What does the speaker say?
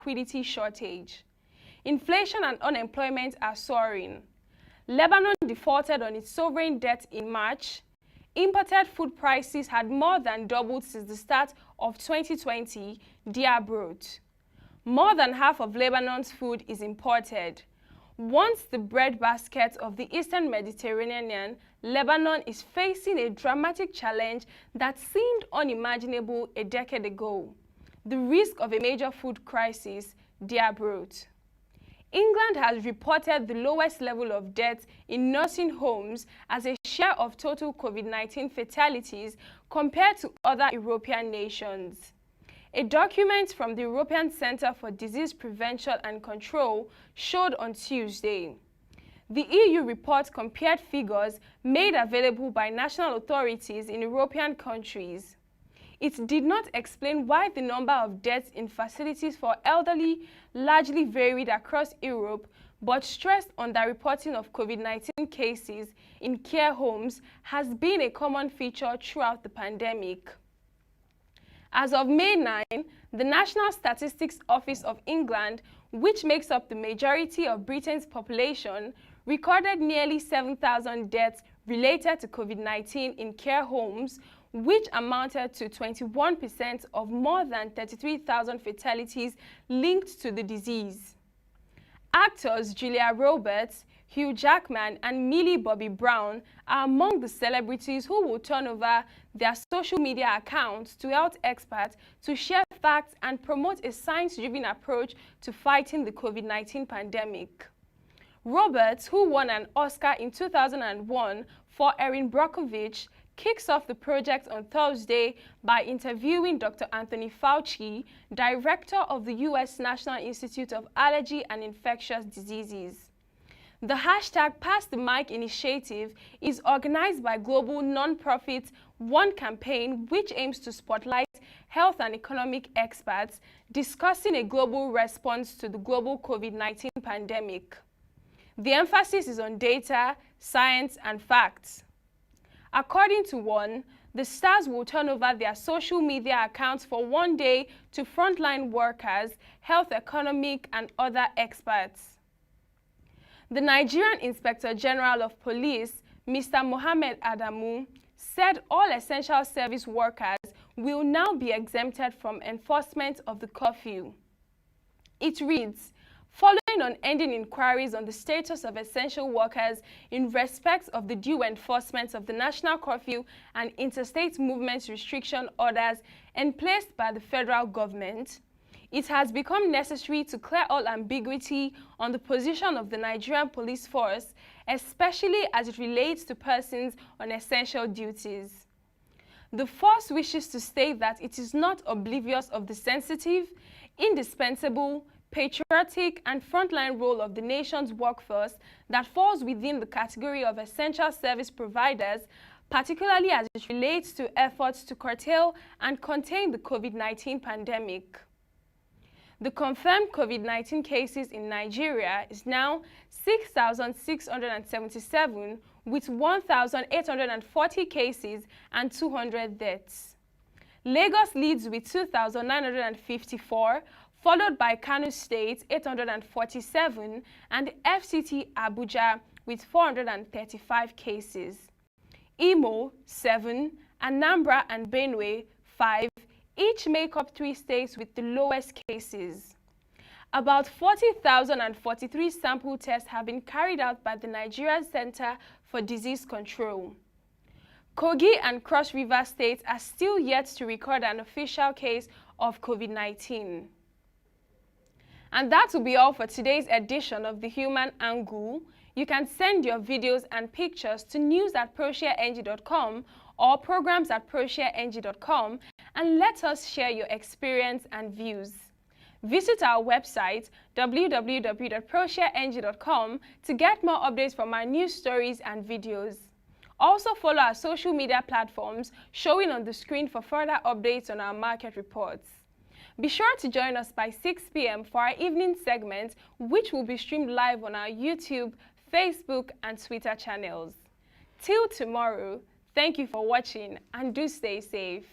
liquidity shortage. Inflation and unemployment are soaring. Lebanon defaulted on its sovereign debt in March. Imported food prices had more than doubled since the start of 2020, DR wrote. More than half of Lebanon's food is imported. Once the breadbasket of the Eastern Mediterranean, Lebanon is facing a dramatic challenge that seemed unimaginable a decade ago: the risk of a major food crisis, DR wrote. England has reported the lowest level of deaths in nursing homes as a share of total COVID-19 fatalities compared to other European nations. A document from the European Centre for Disease Prevention and Control showed on Tuesday. The EU report compared figures made available by national authorities in European countries. It did not explain why the number of deaths in facilities for elderly largely varied across Europe, but stressed underreporting of COVID-19 cases in care homes has been a common feature throughout the pandemic. As of May 9, the National Statistics Office of England, which makes up the majority of Britain's population, recorded nearly 7,000 deaths related to COVID-19 in care homes, which amounted to 21% of more than 33,000 fatalities linked to the disease. Actors Julia Roberts, Hugh Jackman, and Millie Bobby Brown are among the celebrities who will turn over their social media accounts to health experts to share facts and promote a science-driven approach to fighting the COVID-19 pandemic. Roberts, who won an Oscar in 2001 for Erin Brockovich, kicks off the project on Thursday by interviewing Dr. Anthony Fauci, director of the U.S. National Institute of Allergy and Infectious Diseases. The hashtag Pass the Mic initiative is organized by global non-profit One Campaign, which aims to spotlight health and economic experts discussing a global response to the global COVID-19 pandemic. The emphasis is on data, science, and facts. According to One, the stars will turn over their social media accounts for one day to frontline workers, health economic, and other experts. The Nigerian Inspector General of Police, Mr. Mohammed Adamu, said all essential service workers will now be exempted from enforcement of the curfew. It reads, following on ending inquiries on the status of essential workers in respect of the due enforcement of the national curfew and interstate movement restriction orders emplaced by the federal government, it has become necessary to clear all ambiguity on the position of the Nigerian police force, especially as it relates to persons on essential duties. The force wishes to state that it is not oblivious of the sensitive, indispensable, patriotic, and frontline role of the nation's workforce that falls within the category of essential service providers, particularly as it relates to efforts to curtail and contain the COVID-19 pandemic. The confirmed COVID-19 cases in Nigeria is now 6,677, with 1,840 cases and 200 deaths. Lagos leads with 2,954, followed by Kano State, 847, and FCT Abuja with 435 cases. Imo, 7, Anambra and Benue, 5, each make up 3 states with the lowest cases. About 40,043 sample tests have been carried out by the Nigerian Center for Disease Control. Kogi and Cross River states are still yet to record an official case of COVID-19. And that will be all for today's edition of The Human Angle. You can send your videos and pictures to news@proshareng.com or programs@proshareng.com and let us share your experience and views. Visit our website www.proshareng.com to get more updates from our news stories and videos. Also follow our social media platforms showing on the screen for further updates on our market reports. Be sure to join us by 6 p.m. for our evening segment, which will be streamed live on our YouTube, Facebook, and Twitter channels. Till tomorrow, thank you for watching and do stay safe.